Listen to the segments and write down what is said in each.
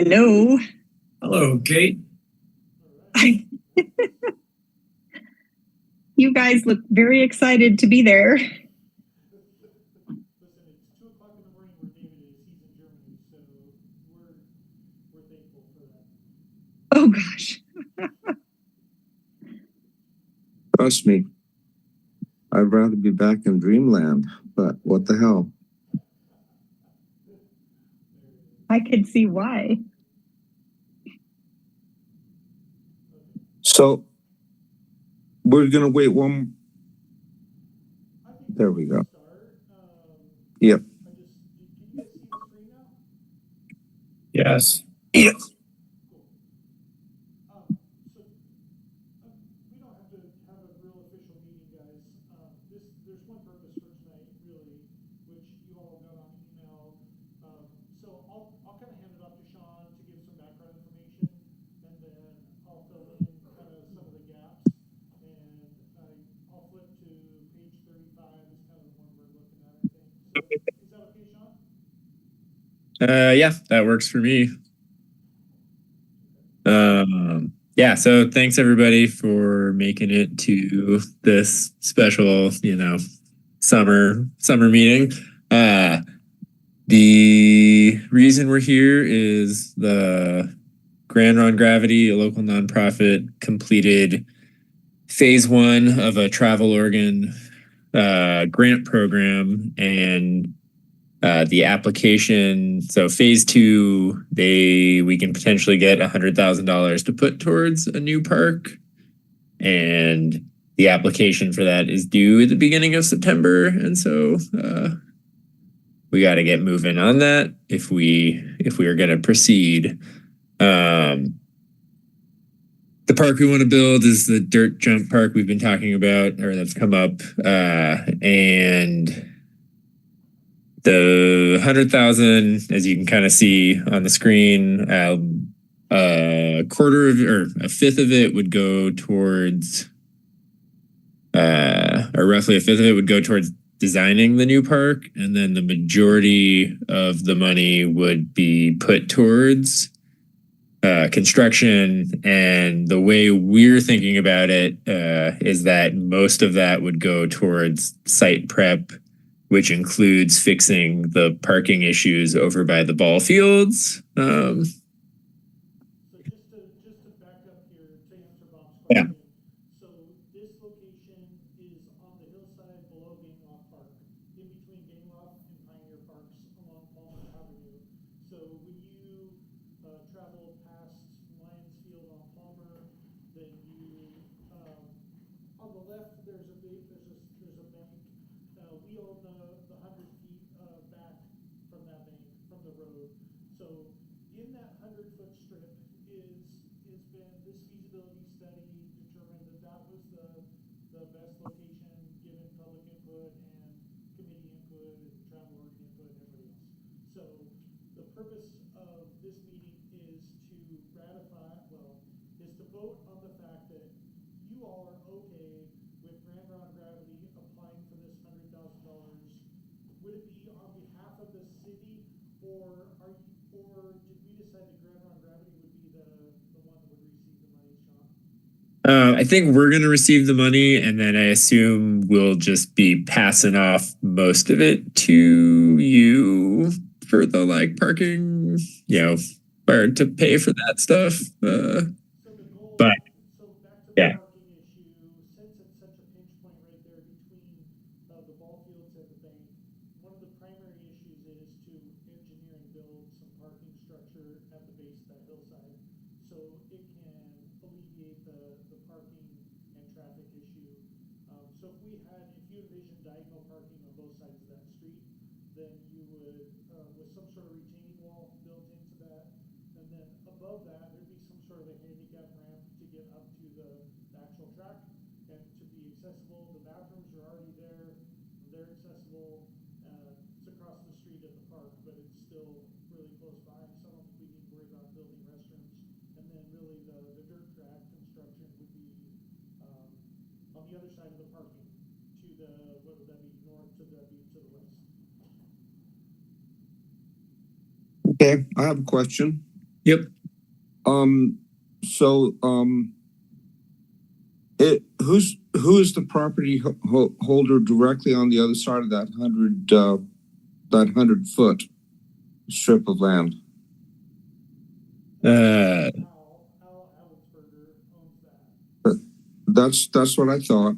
Hello. Hello, Kate. You guys look very excited to be there. Listen, it's 2 o'clock in the morning where David is. He's in Germany, so we're thankful for that. Oh gosh. Trust me, I'd rather be back in dreamland, but what the hell? I could see why. So we're gonna wait one. I think There we go. start. Yep. Can you guys see the screen now? Yes. Yep. Cool. So we don't have to have a real official meeting, guys. There's one purpose for tonight, really, which you all got on email. So I'll kind of hand it off to Sean to give some background information, and then I'll fill in kind of some of the gaps. And I'll flip to page 35 is kind of the one we're looking at, I think. So, is that okay, Sean? Yeah, that works for me. Yeah, so thanks everybody for making it to this special, summer meeting. The reason we're here is the Grand Ron Gravity, a local nonprofit, completed phase 1 of a Travel Oregon grant program, and the application. So phase 2, we can potentially get $100,000 to put towards a new park, and the application for that is due at the beginning of September, and so we got to get moving on that if we are going to proceed. The park we want to build is the dirt jump park we've been talking about, or that's come up, and the 100,000, as you can kind of see on the screen, a quarter of, or a fifth of it would go towards, or roughly a fifth of it would go towards designing the new park, and then the majority of the money would be put towards construction. And the way we're thinking about it is that most of that would go towards site prep, which includes fixing the parking issues over by the ball fields. So just to back up here to answer Bob's question. So this location is on the hillside below Gameloft Park, in between Gameloft and Pioneer Parks along Palmer Avenue. So when you travel past Lions Field on Palmer, then you on the left there's a bank. We own the 100 feet back from that bank, from the road. So in that 100-foot strip has been this feasibility study determined that was the best location given public input and committee input and travel Oregon input and everybody else. So the purpose of this meeting is to vote on the fact that you all are okay with Grand Ron Gravity applying for this $100,000. Would it be on behalf of the city, or did we decide that Grand Ron Gravity would be the one that would receive the money, Sean? I think we're going to receive the money, and then I assume we'll just be passing off most of it to you for the parking, or to pay for that stuff. But yeah. Parking issue, since it's such a pinch point right there between the ball fields and the bank, one of the primary issues is to engineer and build some parking structure at the base of that hillside, so it can alleviate the parking and traffic issue. So if you envision diagonal parking on both sides of that street, then you would, with some sort of retaining wall built into that, and then above that there'd be some sort of a handicap ramp to get up to the actual track and to be accessible. The bathrooms are already there, they're accessible. It's across the street at the park, but it's still really close by, so I don't think we need to worry about building restrooms. And then really the dirt track construction would be on the other side of the parking, to the, what would that be, north, to the west. Okay, I have a question. Yep. So, who is the property holder directly on the other side of that 100-foot strip of land? Uh, Al Abbotsberger owns that. That's what I thought.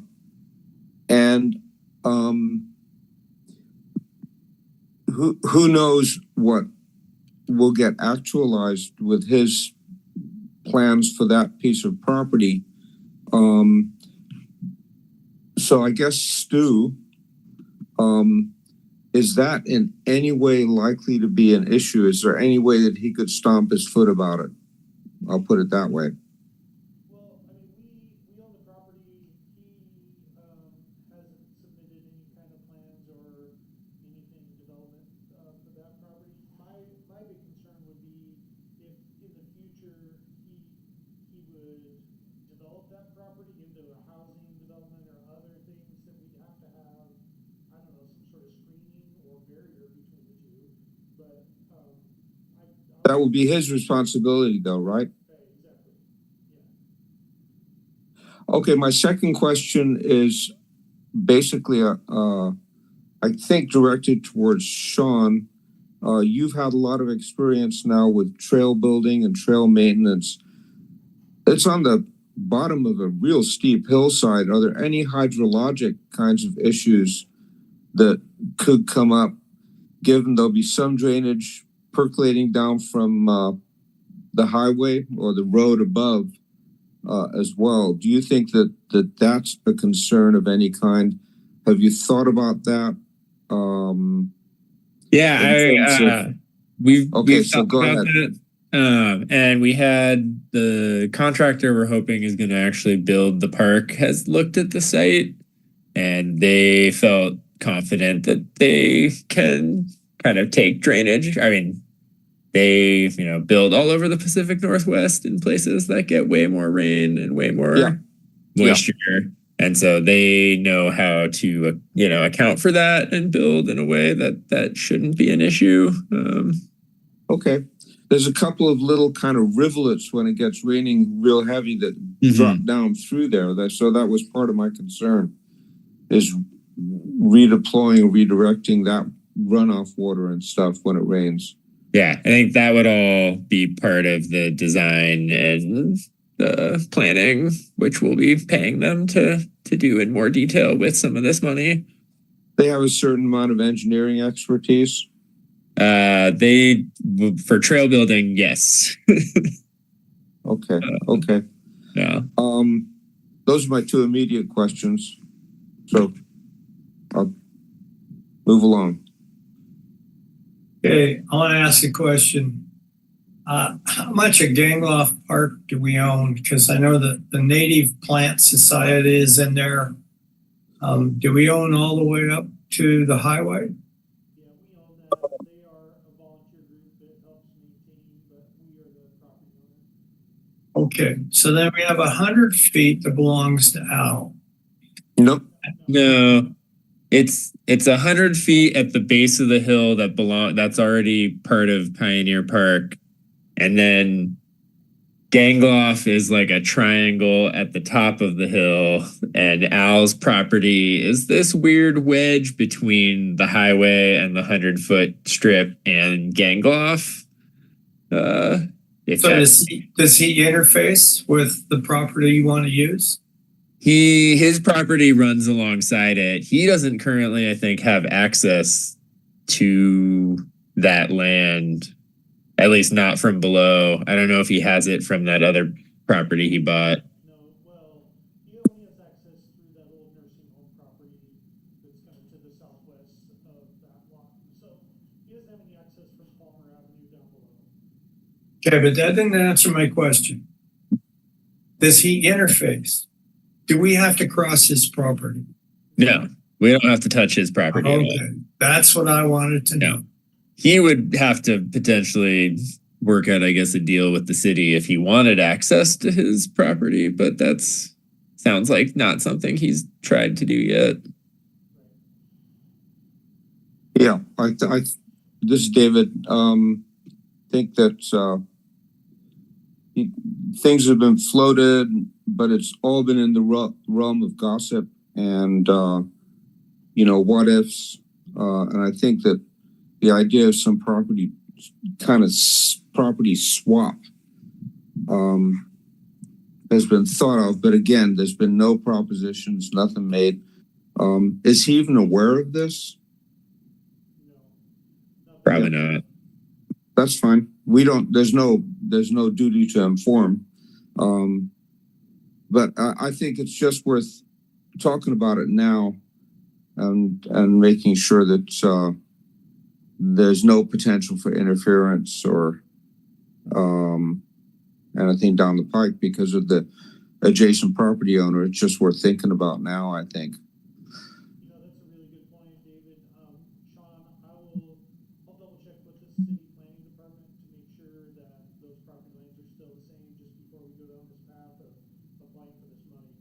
And who knows what will get actualized with his plans for that piece of property. So I guess Stu, is that in any way likely to be an issue? Is there any way that he could stomp his foot about it? I'll put it that way. Well, I mean, we own the property. He hasn't submitted any kind of plans or anything development for that property. My big concern would be if in the future he would develop that property into a housing development or other things that we'd have to have, I don't know, some sort of screening or barrier between the two. But That would be his responsibility though, right? exactly. Yeah. Okay, my second question is basically, I think directed towards Sean. You've had a lot of experience now with trail building and trail maintenance. It's on the bottom of a real steep hillside. Are there any hydrologic kinds of issues that could come up, given there'll be some drainage percolating down from the highway or the road above as well? Do you think that's a concern of any kind? Have you thought about that? We've so talked go about ahead. that. And we had the contractor we're hoping is going to actually build the park has looked at the site, and they felt confident that they can kind of take drainage. I mean, they build all over the Pacific Northwest in places that get way more rain and way more moisture. And so they know how to account for that and build in a way that shouldn't be an issue. Okay. There's a couple of little kind of rivulets when it gets raining real heavy that drop down through there. So that was part of my concern, is redirecting that runoff water and stuff when it rains. Yeah, I think that would all be part of the design and the planning, which we'll be paying them to do in more detail with some of this money. They have a certain amount of engineering expertise. They for trail building, yes. Okay. Yeah. Those are my two immediate questions. So I'll move along. Okay, I want to ask a question. How much of Gangloff Park do we own? Because I know that the Native Plant Society is in there. Do we own all the way up to the highway? Yeah, we own that. They are a volunteer group that helps maintain, but we are the property owner. Okay, so then we have 100 feet that belongs to Al. Nope. No, it's 100 feet at the base of the hill that's already part of Pioneer Park, and then Gangloff is like a triangle at the top of the hill, and Al's property is this weird wedge between the highway and the 100-foot strip and Gangloff. So does he interface with the property you want to use? His property runs alongside it. He doesn't currently, I think, have access to that land, at least not from below. I don't know if he has it from that other property he bought. No, well, he only has access through that old nursing home property that's kind of to the southwest of that lot. So he doesn't have any access from Palmer Avenue down below. Okay, but that didn't answer my question. Does he interface? Do we have to cross his property? No, we don't have to touch his property at all. Okay, that's what I wanted to know. He would have to potentially work out, I guess, a deal with the city if he wanted access to his property, but that's sounds like not something he's tried to do yet. Yeah, this is David. Think that things have been floated, but it's all been in the realm of gossip and, what ifs. And I think that the idea of some property swap has been thought of, but again, there's been no propositions, nothing made. Is he even aware of this? Probably not. That's fine. There's no duty to inform. But I think it's just worth talking about it now and making sure that there's no potential for interference or anything down the pike because of the adjacent property owner. It's just worth thinking about now, I think. That's a really good point, David. Sean, I'll double check with the city planning department to make sure that those property lines are still the same just before we go down this path of applying for this money.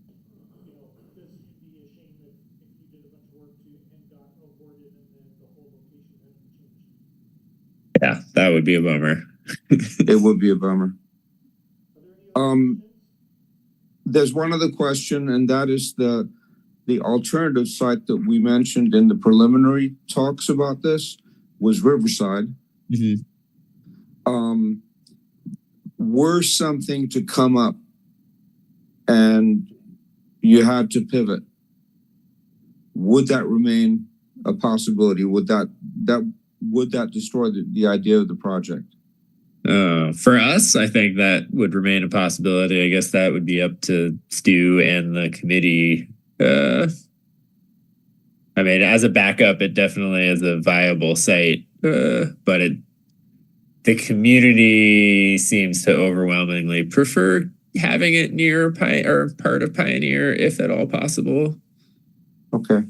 Because you'd be ashamed if you did a bunch of work and got awarded and then the whole location had to be changed. Yeah, that would be a bummer. It would be a bummer. Are there any other questions? There's one other question, and that is the alternative site that we mentioned in the preliminary talks about this was Riverside. Mhm. Were something to come up and you had to pivot, would that remain a possibility? Would that destroy the idea of the project? For us, I think that would remain a possibility. I guess that would be up to Stu and the committee. I mean, as a backup, it definitely is a viable site, but the community seems to overwhelmingly prefer having it near part of Pioneer, if at all possible. Okay.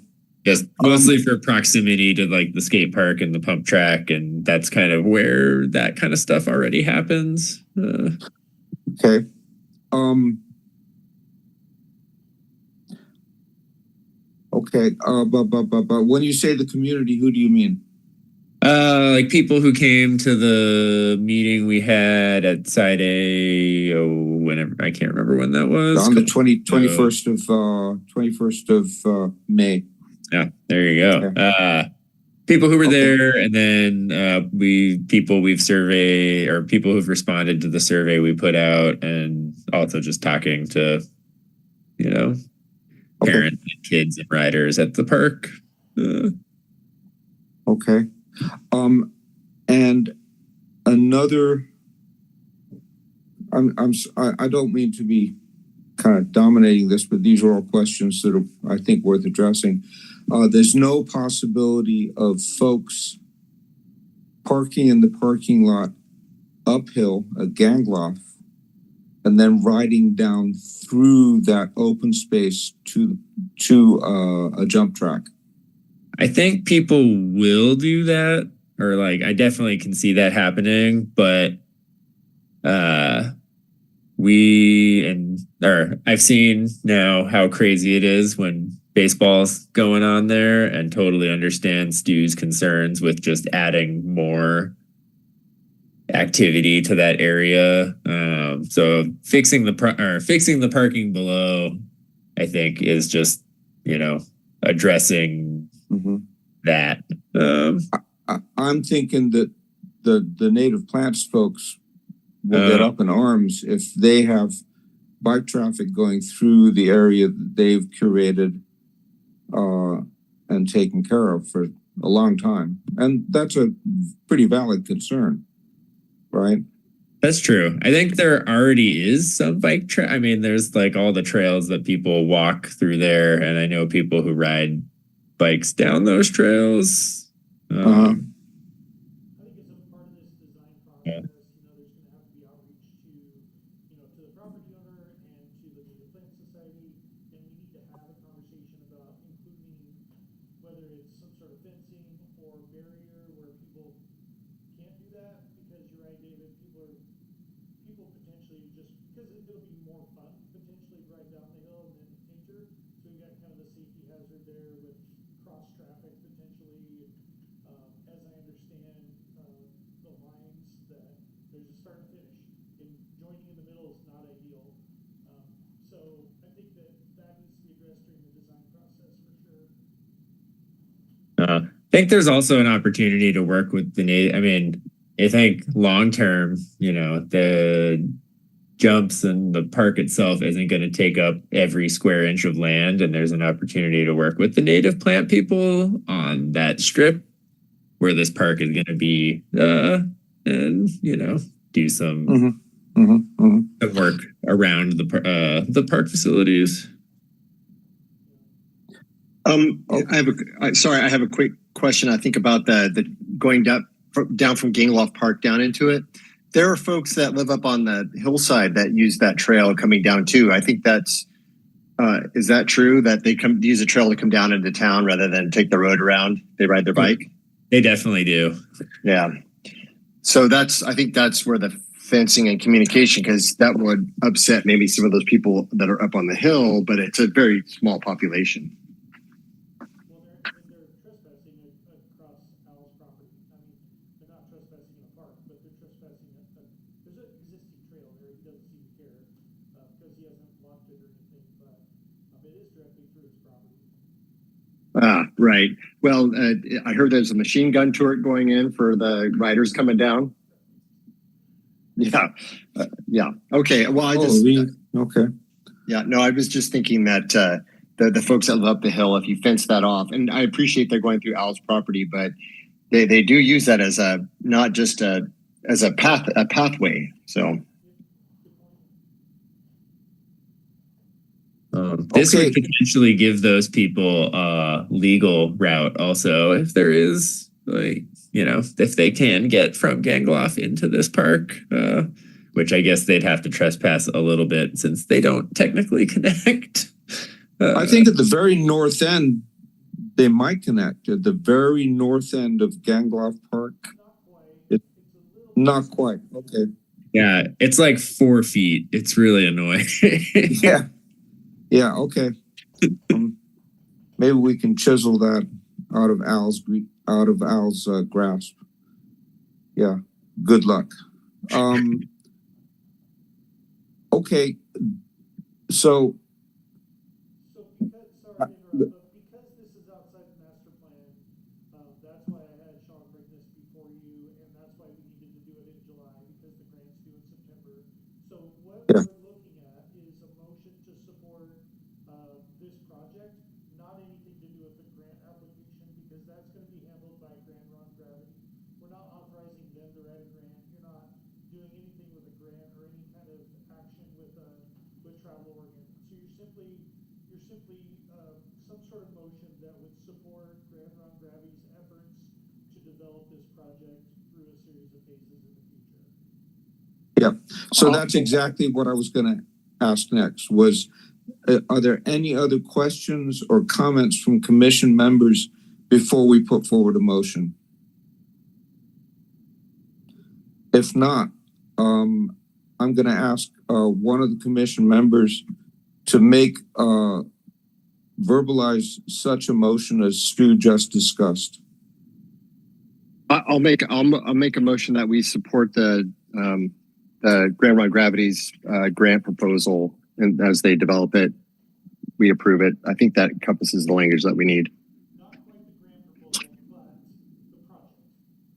Just mostly for proximity to like the skate park and the pump track, and that's kind of where that kind of stuff already happens. Okay. Okay. But when you say the community, who do you mean? Like people who came to the meeting we had at Side A, whenever, I can't remember when that was. On the 21st of May. Yeah, there you go. Okay. People who were there, and then people we've surveyed or people who've responded to the survey we put out, and also just talking to, parents and kids and riders at the park. Okay. And another, I don't mean to be kind of dominating this, but these are all questions that are, I think, worth addressing. There's no possibility of folks parking in the parking lot uphill, a gangloff, and then riding down through that open space to a jump track. I think people will do that, or like I definitely can see that happening, but I've seen now how crazy it is when baseball's going on there, and totally understand Stu's concerns with just adding more activity to that area. So fixing the parking below, I think, is just addressing that. I'm thinking that the native plants folks will get up in arms if they have bike traffic going through the area that they've curated and taken care of for a long time. And that's a pretty valid concern, right? That's true. I think there already is some bike I mean, there's like all the trails that people walk through there, and I know people who ride bikes down those trails. I think as a part of this design process, there's going to have to be outreach to the property owner and to the Native Plant Society, and we need to have a conversation about including whether it's some sort of fencing or barrier where people can't do that, because you're right, David, people potentially just, because it'll be more fun potentially to ride down the hill and then enter, so you got kind of a safety hazard there with cross traffic potentially. As I understand the lines, that there's a start and finish, think there's also an opportunity to work with the native. I mean, I think long term, the jumps and the park itself isn't going to take up every square inch of land, and there's an opportunity to work with the native plant people on that strip where this park is going to be, and do some work around the park facilities. I have a quick question. I think about the going down from Gangloff Park down into it. There are folks that live up on the hillside that use that trail coming down too. I think that's is that true that they use a trail to come down into town rather than take the road around? They ride their bike. They definitely do. Yeah. So I think that's where the fencing and communication, because that would upset maybe some of those people that are up on the hill, but it's a very small population. Well, they're trespassing across Al's property. I mean, they're not trespassing in a park, but they're trespassing there's an existing trail there. He doesn't seem to care because he hasn't blocked it or anything, but it is directly through his property. Ah, right. Well, I heard there's a machine gun turret going in for the riders coming down. Yeah. Yeah. Okay. Well, okay. Yeah. No, I was just thinking that the folks that live up the hill, if you fence that off, and I appreciate they're going through Al's property, but they do use that as not just as a pathway. So. This would potentially give those people a legal route also, if there is, if they can get from Gangloff into this park, which I guess they'd have to trespass a little bit since they don't technically connect. I think at the very north end, they might connect. At the very north end of Gangloff Park. Not quite. Okay. Yeah, it's like 4 feet. It's really annoying. Yeah. Yeah, okay. Maybe we can chisel that out of Al's grasp. Yeah, good luck. Okay, so Because this is outside the master plan, that's why I had Sean bring this before you, and that's why we needed to do it in July, because the grant's due in September. So what we're looking at is a motion to support this project, not anything to do with the grant application, because that's going to be handled by Grand Ron Gravity. We're not authorizing them to write a grant. You're not doing anything with a grant or any kind of action with Travel Oregon. So you're simply some sort of motion that would support Grand Ron Gravity's efforts to develop this project through a series of phases in the future. yeah, so that's exactly what I was going to ask next. Was are there any other questions or comments from commission members before we put forward a motion? If not, I'm going to ask one of the commission members to verbalize such a motion as Stu just discussed. I'll make a motion that we support the Grand Ron Gravity's grant proposal, and as they develop it, we approve it. I think that encompasses the language that we need. Not quite the grant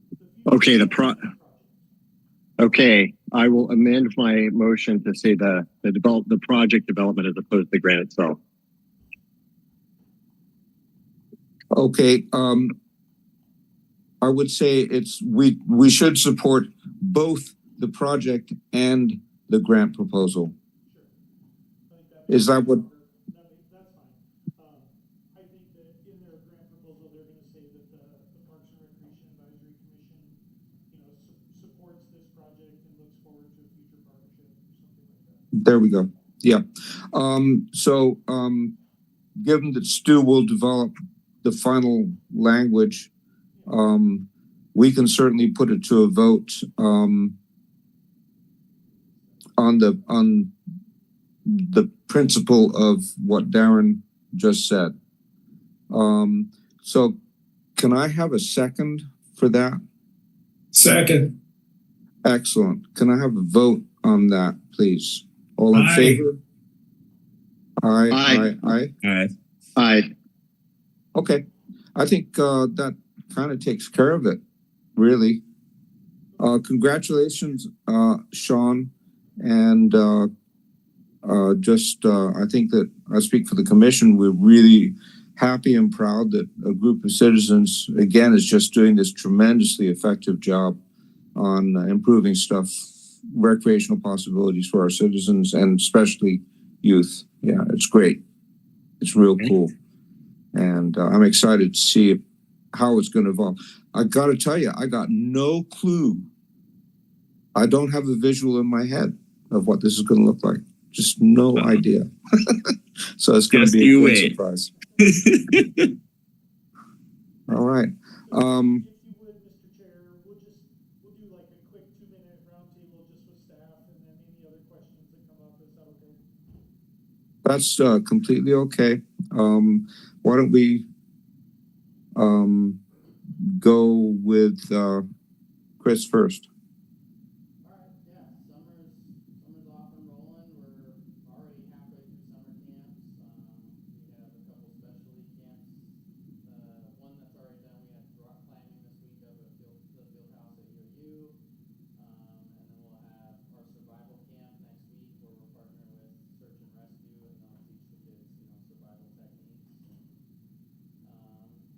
proposal, but the project. Okay, I will amend my motion to say the project development as opposed to the grant itself. Okay, I would say we should support both the project and the grant proposal. Is that what? That's fine. I think that in their grant proposal, they're going to say that the Parks and Recreation Advisory Commission, supports this project and looks forward to a future partnership or something like that. There we go. Yeah. Given that Stu will develop the final language, we can certainly put it to a vote on the principle of what Darren just said. So can I have a second for that? Second. Excellent. Can I have a vote on that, please? All in Aye. favor? Aye. Aye. Aye. Aye. All right. Aye. Okay. I think that kind of takes care of it, really. Congratulations, Sean. And I think that I speak for the commission. We're really happy and proud that a group of citizens, again, is just doing this tremendously effective job on improving recreational possibilities for our citizens and especially youth. Yeah, it's great. It's real cool. And I'm excited to see how it's going to evolve. I got to tell you, I got no clue. I don't have a visual in my head of what this is going to look like. Just no idea. So it's going to be a great surprise. All right. If you would, Mr. Chair, we'll do like a quick 2-minute roundtable just with staff and then any other questions that come up. Is that okay? That's completely okay. Why don't we go with Chris first? All right, yeah, summer's off and rolling. We're already halfway through summer camps. We have a couple specialty camps. One that's already done. We have rock climbing this week up at the field house at UU. And then we'll have our survival camp next week where we're partnering with search and rescue and they'll teach the kids, survival techniques.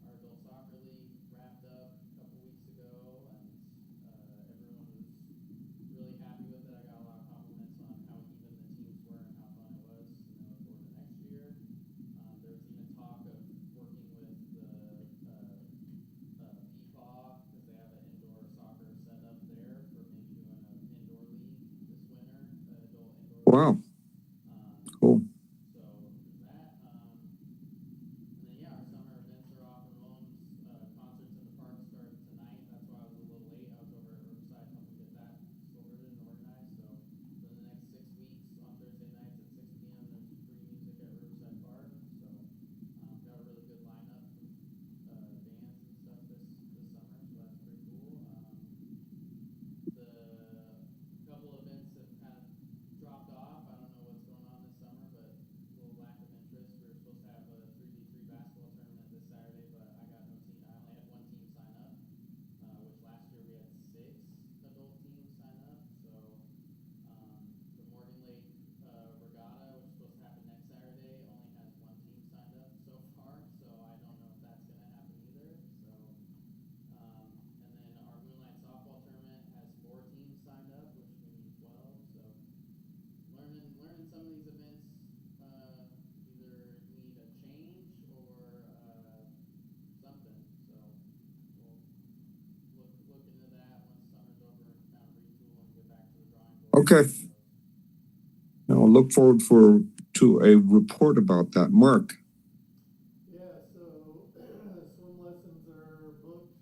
Our adult soccer league wrapped up a couple weeks ago and everyone was really happy with it. I got a lot of compliments on how even the teams were and how fun it was, for the next year. There was even talk of working with the PFAW because they have an indoor soccer set up there for maybe doing an indoor league this winter, adult indoor league. Wow. Cool. So there's that. And then yeah, our summer events are off and rolling. Concerts in the park started tonight. That's why I was a little late. I was over at Riverside helping get that sorted and organized. So for the next 6 weeks on Thursday nights at 6 p.m. there's free music at Riverside Park. So got a really good lineup of bands and stuff this summer. So that's pretty cool. The couple events have kind of dropped off. I don't know what's going on this summer, but a little lack of interest. We were supposed to have a 3v3 basketball tournament this Saturday, but I got no team. I only had one team sign up, which last year we had 6 adult teams sign up. So the Morgan Lake Regatta, which is supposed to happen next Saturday, only has 1 team signed up so far. So I don't know if that's going to happen either. So and then our Moonlight softball tournament has 4 teams signed up, which we need 12. So learning some of these events either need a change or something. So we'll look into that once summer's over and kind of retool and get back to the drawing board. Okay. Now I'll look forward to a report about that. Mark. Yeah, so swim lessons are booked.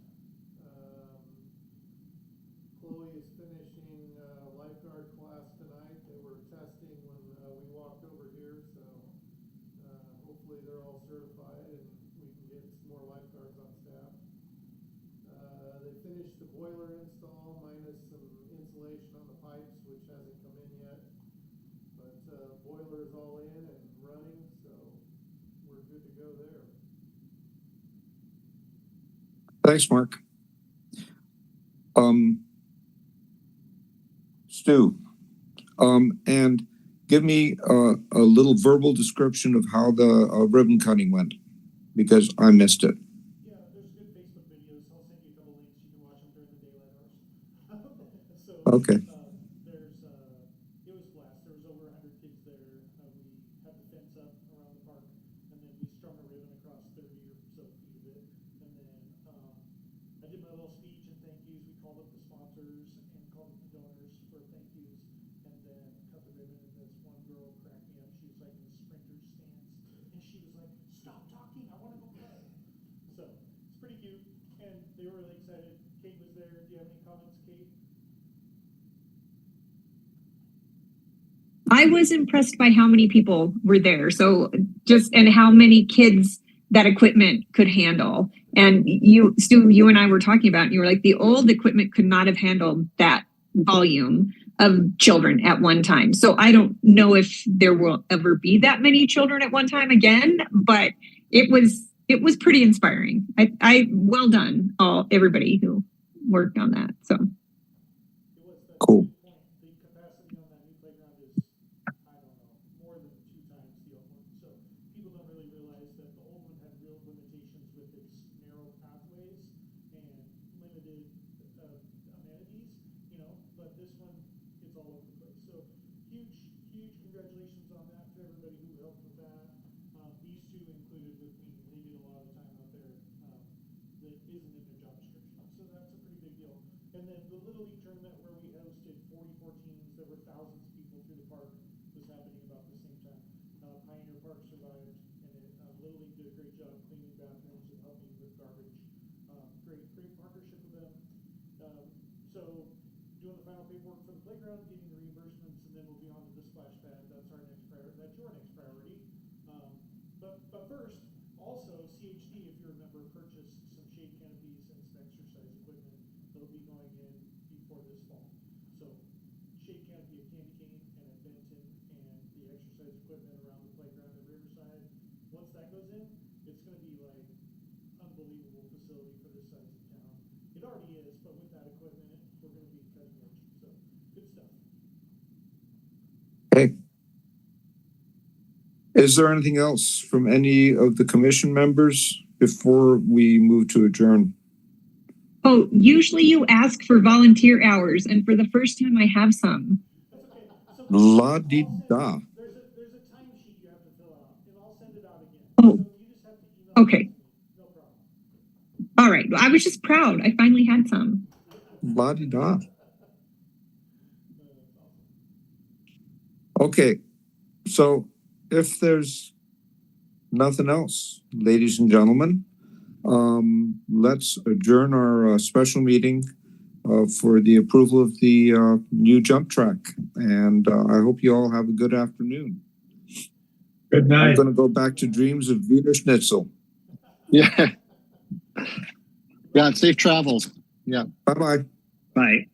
Chloe is finishing lifeguard class tonight. They were testing when we walked over here, so hopefully they're all certified and we can get some more lifeguards on staff. They finished the boiler install minus some insulation on the pipes, which hasn't come in yet. But boiler is all in and running, so we're good to go there. Thanks, Mark. Stu, and give me a little verbal description of how the ribbon cutting went, because I missed it. Yeah, there's good Facebook videos. I'll send you a couple links. You can watch them during the daylight hours. So Okay. it was a blast. There was over 100 kids there. We had the fence up around the park, and then we strung a ribbon across 30 or so feet of it. And then I did my little speech and thank yous. We called up the sponsors and called up the donors for thank yous, and then cut the ribbon. And this one girl cracked me up. She was like in a sprinter's stance, and she was like, "Stop talking! I want to go play." So it's pretty cute, and they were really excited. Kate was there. Do you have any comments, Kate? I was impressed by how many people were there. So and how many kids that equipment could handle. And you, Stu, you and I were talking about, and you were like, the old equipment could not have handled that volume of children at one time. So I don't know if there will ever be that many children at one time again, but it was it was pretty inspiring. I well done, everybody who worked on that. So It was the Cool. point. The capacity on that new playground is, I don't know, more than 2 times the old one. So people don't really realize that the old one had real limitations with its narrow pathways and limited amenities, but this one, it's all over the place. So huge congratulations on that to everybody who helped with that. These two included with me, they did a lot of time out there that isn't in their job description. So that's a pretty big deal. And then the Little League tournament where we hosted 44 teams, there were thousands of people through the park, was happening about the same time. Pioneer Park survived, and Little League did a great job cleaning bathrooms and helping with garbage. Great partnership with them. So doing the final paperwork for the playground, getting the reimbursements, and then we'll be on to the splash pad. That's our next priority. That's your next priority. But first, also CHD, if you remember, purchased some shade canopies and some exercise equipment that'll be going in before this fall. So shade canopy at Candy Cane and at Benton, and the exercise equipment around the playground at Riverside. Once that goes in, it's going to be like unbelievable facility for this size of town. It already is, but with that equipment, we're going to be cutting edge. So good stuff. Okay. Is there anything else from any of the commission members before we move to adjourn? oh, usually you ask for volunteer hours, and for the first time I have some. That's okay. So La-di-da. there's a timesheet you have to fill out, and I'll send it out again. Oh. So you just have to email Okay. it to me. No problem. All right. I was just proud. I finally had some. La-di-da. Okay, so if there's nothing else, ladies and gentlemen, let's adjourn our special meeting for the approval of the new jump track. And I hope you all have a good afternoon. Good I'm night. going to go back to dreams of Wiener Schnitzel. Yeah. Yeah, safe travels. Yeah. Bye-bye. Bye.